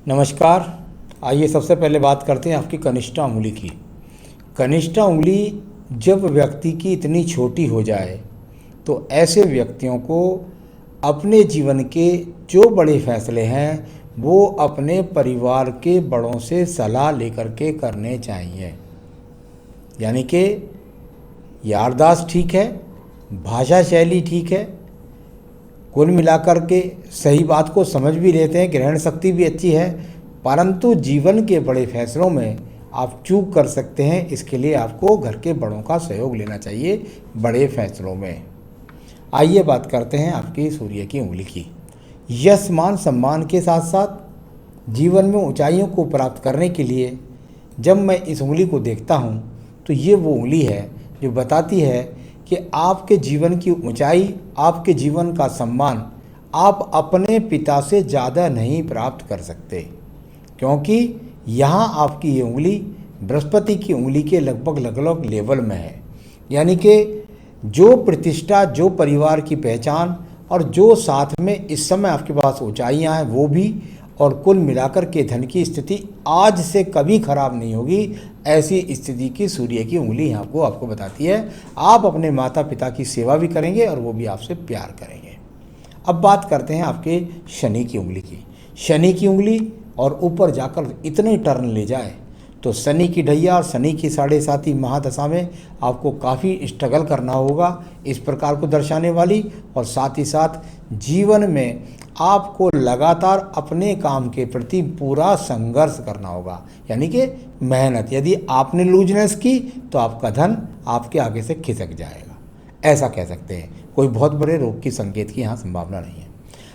नमस्कार। आइए सबसे पहले बात करते हैं आपकी कनिष्ठा उंगली की। कनिष्ठा उंगली जब व्यक्ति की इतनी छोटी हो जाए तो ऐसे व्यक्तियों को अपने जीवन के जो बड़े फैसले हैं वो अपने परिवार के बड़ों से सलाह लेकर के करने चाहिए। यानी कि याददाश्त ठीक है, भाषा शैली ठीक है, कुल मिलाकर के सही बात को समझ भी लेते हैं, ग्रहण शक्ति भी अच्छी है, परंतु जीवन के बड़े फैसलों में आप चूक कर सकते हैं। इसके लिए आपको घर के बड़ों का सहयोग लेना चाहिए बड़े फैसलों में। आइए बात करते हैं आपकी सूर्य की उंगली की। यश मान सम्मान के साथ साथ जीवन में ऊंचाइयों को प्राप्त करने के लिए जब मैं इस उंगली को देखता हूँ तो ये वो उंगली है जो बताती है कि आपके जीवन की ऊंचाई, आपके जीवन का सम्मान आप अपने पिता से ज़्यादा नहीं प्राप्त कर सकते, क्योंकि यहाँ आपकी ये उंगली बृहस्पति की उंगली के लगभग लेवल में है। यानी कि जो प्रतिष्ठा, जो परिवार की पहचान और जो साथ में इस समय आपके पास ऊंचाइयाँ हैं वो भी, और कुल मिलाकर के धन की स्थिति आज से कभी खराब नहीं होगी, ऐसी स्थिति की सूर्य की उंगली यहाँ को आपको बताती है। आप अपने माता पिता की सेवा भी करेंगे और वो भी आपसे प्यार करेंगे। अब बात करते हैं आपके शनि की उंगली की। शनि की उंगली और ऊपर जाकर इतने टर्न ले जाए तो शनि की ढैया और शनि की 7.5 महादशा में आपको काफ़ी स्ट्रगल करना होगा, इस प्रकार को दर्शाने वाली। और साथ ही साथ जीवन में आपको लगातार अपने काम के प्रति पूरा संघर्ष करना होगा, यानी कि मेहनत। यदि आपने लूजनेस की तो आपका धन आपके आगे से खिसक जाएगा, ऐसा कह सकते हैं। कोई बहुत बड़े रोग की संकेत की यहाँ संभावना नहीं है।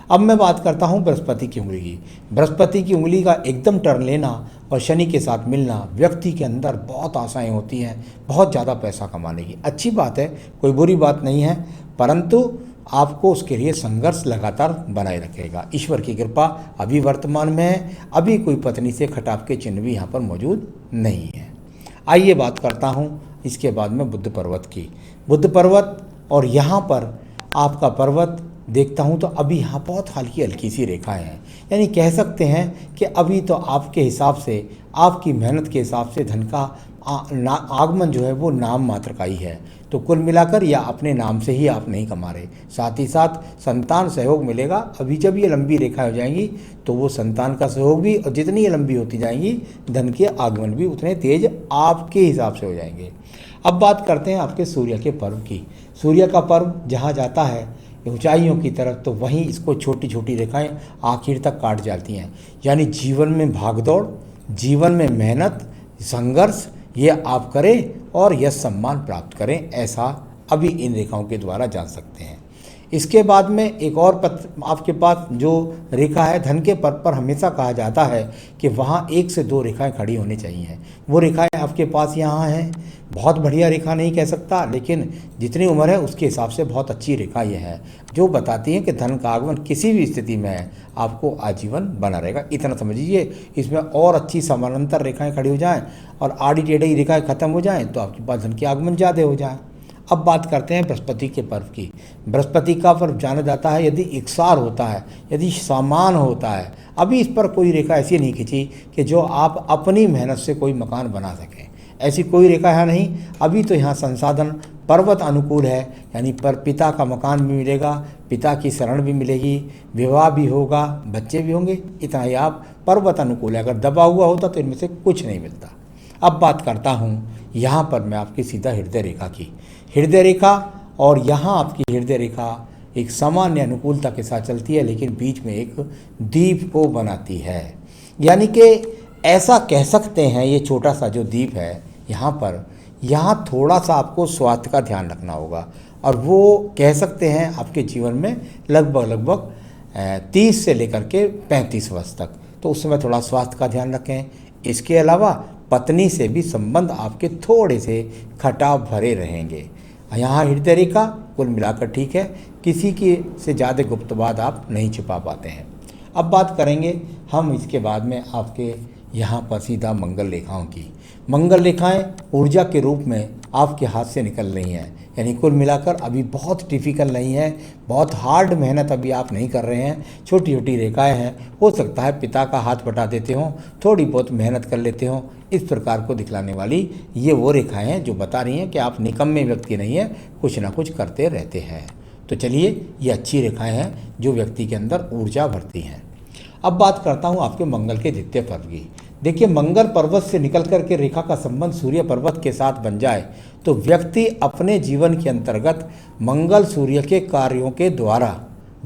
अब मैं बात करता हूँ बृहस्पति की उंगली की। बृहस्पति की उंगली का एकदम टर्न लेना और शनि के साथ मिलना व्यक्ति के अंदर बहुत आशाएं होती हैं, बहुत ज़्यादा पैसा कमाने की। अच्छी बात है, कोई बुरी बात नहीं है, परंतु आपको उसके लिए संघर्ष लगातार बनाए रखेगा। ईश्वर की कृपा अभी वर्तमान में है, अभी कोई पत्नी से खटाव के चिन्ह भी यहाँ पर मौजूद नहीं है। आइए बात करता हूँ इसके बाद में बुध पर्वत की। बुध पर्वत, और यहाँ पर आपका पर्वत देखता हूँ तो अभी यहाँ बहुत हल्की हल्की सी रेखाएं हैं, यानी कह सकते हैं कि अभी तो आपके हिसाब से, आपकी मेहनत के हिसाब से धन का आगमन जो है वो नाम मात्र का ही है। तो कुल मिलाकर या अपने नाम से ही आप नहीं कमा रहे, साथ ही साथ संतान सहयोग मिलेगा। अभी जब ये लंबी रेखा हो जाएंगी तो वो संतान का सहयोग भी, और जितनी ये लंबी होती जाएंगी धन के आगमन भी उतने तेज आपके हिसाब से हो जाएंगे। अब बात करते हैं आपके सूर्य के पर्व की। सूर्य का पर्व जहाँ जाता है ऊंचाइयों की तरफ, तो वहीं इसको छोटी छोटी रेखाएं आखिर तक काट जाती हैं। यानी जीवन में भागदौड़, जीवन में मेहनत, संघर्ष, ये आप करें और यश सम्मान प्राप्त करें, ऐसा अभी इन रेखाओं के द्वारा जान सकते हैं। इसके बाद में एक और पत्र आपके पास जो रेखा है धन के पद पर, हमेशा कहा जाता है कि वहाँ 1 से 2 रेखाएं खड़ी होनी चाहिए। वो रेखाएं आपके पास यहाँ हैं। बहुत बढ़िया रेखा नहीं कह सकता, लेकिन जितनी उम्र है उसके हिसाब से बहुत अच्छी रेखा ये है, जो बताती है कि धन का आगमन किसी भी स्थिति में है आपको आजीवन बना रहेगा। इतना समझिए। इसमें और अच्छी समानांतर रेखाएं खड़ी हो जाएं और आड़ी टेढ़ी रेखाएं खत्म हो जाएं तो आपके पास धन के आगमन ज़्यादा हो जाए। अब बात करते हैं बृहस्पति के पर्व की। बृहस्पति का पर्व जाना जाता है यदि इकसार होता है, यदि समान होता है। अभी इस पर कोई रेखा ऐसी नहीं खींची कि जो आप अपनी मेहनत से कोई मकान बना सकें, ऐसी कोई रेखा है नहीं। अभी तो यहाँ संसाधन पर्वत अनुकूल है, यानी पर पिता का मकान भी मिलेगा, पिता की शरण भी मिलेगी, विवाह भी होगा, बच्चे भी होंगे। इतना ही आप पर्वत अनुकूल है। अगर दबा हुआ होता तो इनमें से कुछ नहीं मिलता। अब बात करता हूँ यहाँ पर मैं आपकी सीधा हृदय रेखा की। हृदय रेखा, और यहाँ आपकी हृदय रेखा एक सामान्य अनुकूलता के साथ चलती है, लेकिन बीच में एक द्वीप को बनाती है। यानी कि ऐसा कह सकते हैं ये छोटा सा जो द्वीप है यहाँ पर, यहाँ थोड़ा सा आपको स्वास्थ्य का ध्यान रखना होगा। और वो कह सकते हैं आपके जीवन में लगभग 30 से लेकर के 35 वर्ष तक, तो उस समय थोड़ा स्वास्थ्य का ध्यान रखें। इसके अलावा पत्नी से भी संबंध आपके थोड़े से खटाव भरे रहेंगे। यहाँ हृदय रेखा कुल मिलाकर ठीक है, किसी की से ज़्यादा गुप्त बात आप नहीं छिपा पाते हैं। अब बात करेंगे हम इसके बाद में आपके यहाँ पर सीधा मंगल रेखाओं की। मंगल रेखाएं ऊर्जा के रूप में आपके हाथ से निकल रही हैं, यानी कुल मिलाकर अभी बहुत डिफ़िकल्ट नहीं है, बहुत हार्ड मेहनत अभी आप नहीं कर रहे हैं, छोटी छोटी रेखाएं हैं। हो सकता है पिता का हाथ बटा देते हों, थोड़ी बहुत मेहनत कर लेते हों, इस प्रकार को दिखलाने वाली ये वो रेखाएं हैं जो बता रही हैं कि आप निकम्मे व्यक्ति नहीं हैं, कुछ ना कुछ करते रहते हैं। तो चलिए, ये अच्छी रेखाएं हैं जो व्यक्ति के अंदर ऊर्जा भरती हैं। अब बात करता हूँ आपके मंगल के द्वितीय पर्व की। देखिए, मंगल पर्वत से निकल कर के रेखा का संबंध सूर्य पर्वत के साथ बन जाए तो व्यक्ति अपने जीवन के अंतर्गत मंगल सूर्य के कार्यों के द्वारा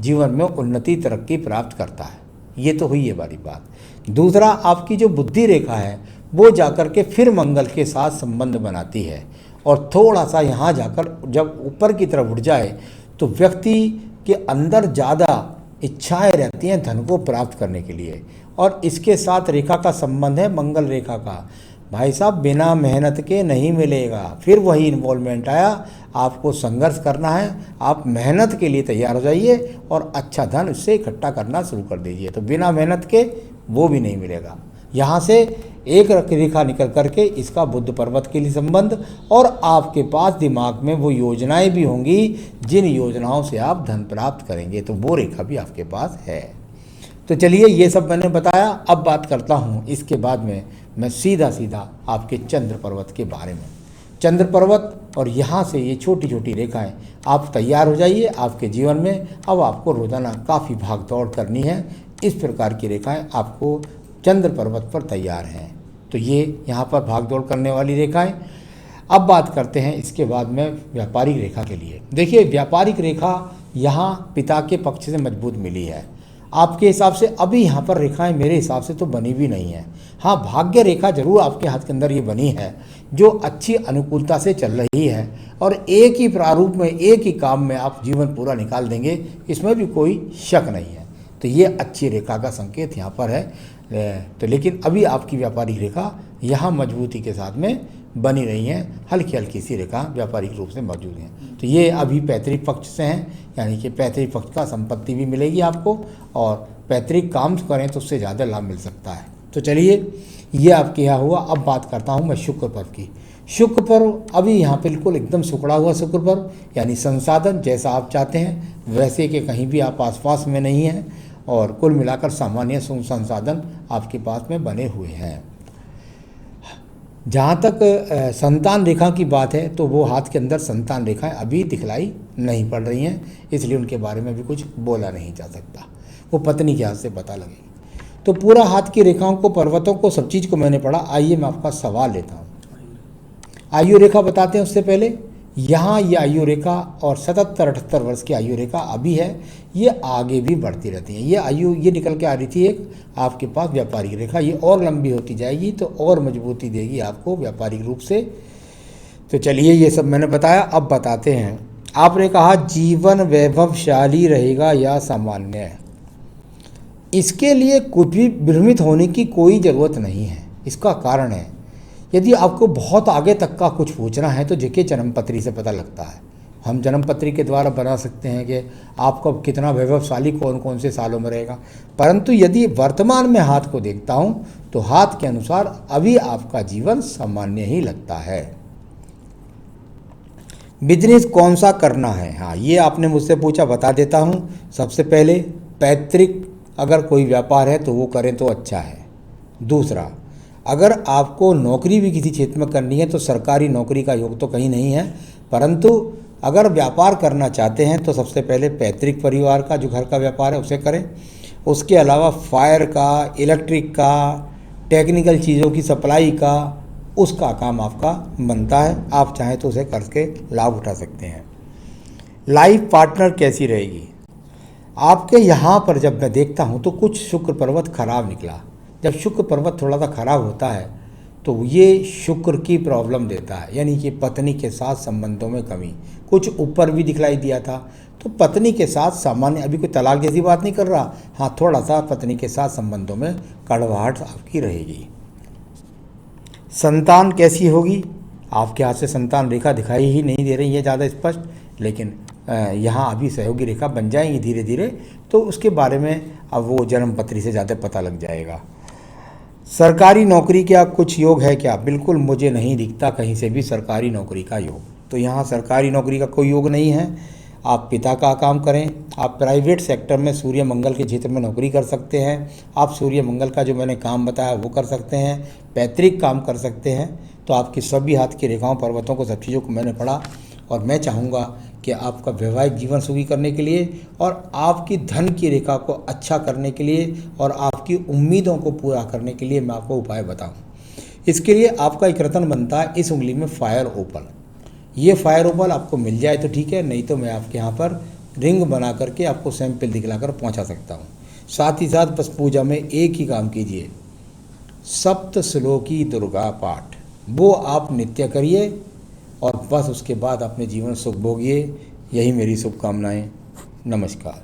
जीवन में उन्नति तरक्की प्राप्त करता है। ये तो हुई ये वाली बात। दूसरा, आपकी जो बुद्धि रेखा है वो जाकर के फिर मंगल के साथ संबंध बनाती है, और थोड़ा सा यहाँ जाकर जब ऊपर की तरफ उठ जाए तो व्यक्ति के अंदर ज़्यादा इच्छाएं रहती हैं धन को प्राप्त करने के लिए, और इसके साथ रेखा का संबंध है मंगल रेखा का। भाई साहब, बिना मेहनत के नहीं मिलेगा, फिर वही इन्वॉल्वमेंट आया, आपको संघर्ष करना है, आप मेहनत के लिए तैयार हो जाइए और अच्छा धन उससे इकट्ठा करना शुरू कर दीजिए। तो बिना मेहनत के वो भी नहीं मिलेगा। यहाँ से एक रेखा निकल करके इसका बुध पर्वत के लिए संबंध, और आपके पास दिमाग में वो योजनाएं भी होंगी जिन योजनाओं से आप धन प्राप्त करेंगे, तो वो रेखा भी आपके पास है। तो चलिए, ये सब मैंने बताया। अब बात करता हूँ इसके बाद में मैं सीधा आपके चंद्र पर्वत के बारे में। चंद्र पर्वत और यहाँ से ये छोटी छोटी रेखाएं, आप तैयार हो जाइए। आपके जीवन में अब आपको रोज़ाना काफ़ी भाग दौड़ करनी है। इस प्रकार की रेखाएं आपको चंद्र पर्वत पर तैयार हैं। तो ये यहाँ पर भाग दौड़ करने वाली रेखाएं। अब बात करते हैं इसके बाद में व्यापारिक रेखा के लिए। देखिए, व्यापारिक रेखा यहाँ पिता के पक्ष से मजबूत मिली है। आपके हिसाब से अभी यहाँ पर रेखाएं मेरे हिसाब से तो बनी भी नहीं है। हाँ, भाग्य रेखा जरूर आपके हाथ के अंदर ये बनी है जो अच्छी अनुकूलता से चल रही है, और एक ही प्रारूप में एक ही काम में आप जीवन पूरा निकाल देंगे, इसमें भी कोई शक नहीं है। तो ये अच्छी रेखा का संकेत यहाँ पर है। तो लेकिन अभी आपकी व्यापारिक रेखा यहाँ मजबूती के साथ में बनी रही हैं, हल्की हल्की सी रेखा व्यापारिक रूप से मौजूद हैं। तो ये अभी पैतृक पक्ष से हैं, यानी कि पैतृक पक्ष का संपत्ति भी मिलेगी आपको, और पैतृक काम करें तो उससे ज़्यादा लाभ मिल सकता है। तो चलिए, ये आपके यहाँ हुआ। अब बात करता हूँ मैं शुक्र पर्व की। शुक्र पर्व अभी यहाँ बिल्कुल एकदम सुखड़ा हुआ शुक्र पर्व, यानी संसाधन जैसा आप चाहते हैं वैसे के कहीं भी आप आसपास में नहीं हैं, और कुल मिलाकर सामान्य संसाधन आपके पास में बने हुए हैं। जहाँ तक संतान रेखा की बात है तो वो हाथ के अंदर संतान रेखाएं अभी दिखलाई नहीं पड़ रही हैं, इसलिए उनके बारे में भी कुछ बोला नहीं जा सकता। वो पत्नी के हाथ से पता लगेगी। तो पूरा हाथ की रेखाओं को, पर्वतों को, सब चीज़ को मैंने पढ़ा। आइए मैं आपका सवाल लेता हूँ। आयु रेखा बताते हैं। उससे पहले यहाँ ये आयु रेखा और 77-78 वर्ष की आयु रेखा अभी है, ये आगे भी बढ़ती रहती है। ये आयु ये निकल के आ रही थी एक आपके पास व्यापारिक रेखा, ये और लंबी होती जाएगी तो और मजबूती देगी आपको व्यापारिक रूप से। तो चलिए, ये सब मैंने बताया। अब बताते हैं, आपने कहा जीवन वैभवशाली रहेगा या सामान्य है। इसके लिए कुछ भी भ्रमित होने की कोई ज़रूरत नहीं है। इसका कारण है, यदि आपको बहुत आगे तक का कुछ पूछना है तो जेके जन्मपत्री से पता लगता है। हम जन्मपत्री के द्वारा बना सकते हैं कि आपको कितना वैभवशाली कौन कौन से सालों में रहेगा, परंतु यदि वर्तमान में हाथ को देखता हूँ तो हाथ के अनुसार अभी आपका जीवन सामान्य ही लगता है। बिजनेस कौन सा करना है, हाँ ये आपने मुझसे पूछा, बता देता हूँ। सबसे पहले पैतृक अगर कोई व्यापार है तो वो करें तो अच्छा है। दूसरा, अगर आपको नौकरी भी किसी क्षेत्र में करनी है तो सरकारी नौकरी का योग तो कहीं नहीं है, परंतु अगर व्यापार करना चाहते हैं तो सबसे पहले पैतृक परिवार का जो घर का व्यापार है उसे करें। उसके अलावा फायर का, इलेक्ट्रिक का, टेक्निकल चीज़ों की सप्लाई का, उसका काम आपका बनता है। आप चाहें तो उसे करके लाभ उठा सकते हैं। लाइफ पार्टनर कैसी रहेगी आपके यहाँ पर जब मैं देखता हूँ तो कुछ शुक्र पर्वत खराब निकला। जब शुक्र पर्वत थोड़ा सा खराब होता है तो ये शुक्र की प्रॉब्लम देता है, यानी कि पत्नी के साथ संबंधों में कमी। कुछ ऊपर भी दिखलाई दिया था, तो पत्नी के साथ सामान्य, अभी कोई तलाक जैसी बात नहीं कर रहा, हाँ थोड़ा सा पत्नी के साथ संबंधों में कड़वाहट आपकी रहेगी। संतान कैसी होगी, आपके हाथ से संतान रेखा दिखाई ही नहीं दे रही है ज़्यादा स्पष्ट, लेकिन यहाँ अभी सहयोगी रेखा बन जाएंगी धीरे धीरे, तो उसके बारे में अब वो जन्मपत्री से ज़्यादा पता लग जाएगा। सरकारी नौकरी का कुछ योग है क्या, बिल्कुल मुझे नहीं दिखता कहीं से भी सरकारी नौकरी का योग। तो यहाँ सरकारी नौकरी का कोई योग नहीं है। आप पिता का काम करें। आप प्राइवेट सेक्टर में सूर्य मंगल के क्षेत्र में नौकरी कर सकते हैं। आप सूर्य मंगल का जो मैंने काम बताया वो कर सकते हैं। पैतृक काम कर सकते हैं। तो आपकी सभी हाथ की रेखाओं, पर्वतों को, सब चीज़ों को मैंने पढ़ा। और मैं चाहूँगा कि आपका वैवाहिक जीवन सुखी करने के लिए और आपकी धन की रेखा को अच्छा करने के लिए और आपकी उम्मीदों को पूरा करने के लिए मैं आपको उपाय बताऊँ। इसके लिए आपका एक रत्न बनता है इस उंगली में, फायर ओपल। ये फायर ओपल आपको मिल जाए तो ठीक है, नहीं तो मैं आपके यहाँ पर रिंग बना करके आपको सैंपल दिखलाकर पहुँचा सकता हूँ। साथ ही साथ बस पूजा में एक ही काम कीजिए, सप्त श्लोकी दुर्गा पाठ, वो आप नित्य करिए और बस उसके बाद अपने जीवन सुख भोगिए। यही मेरी शुभकामनाएं। नमस्कार।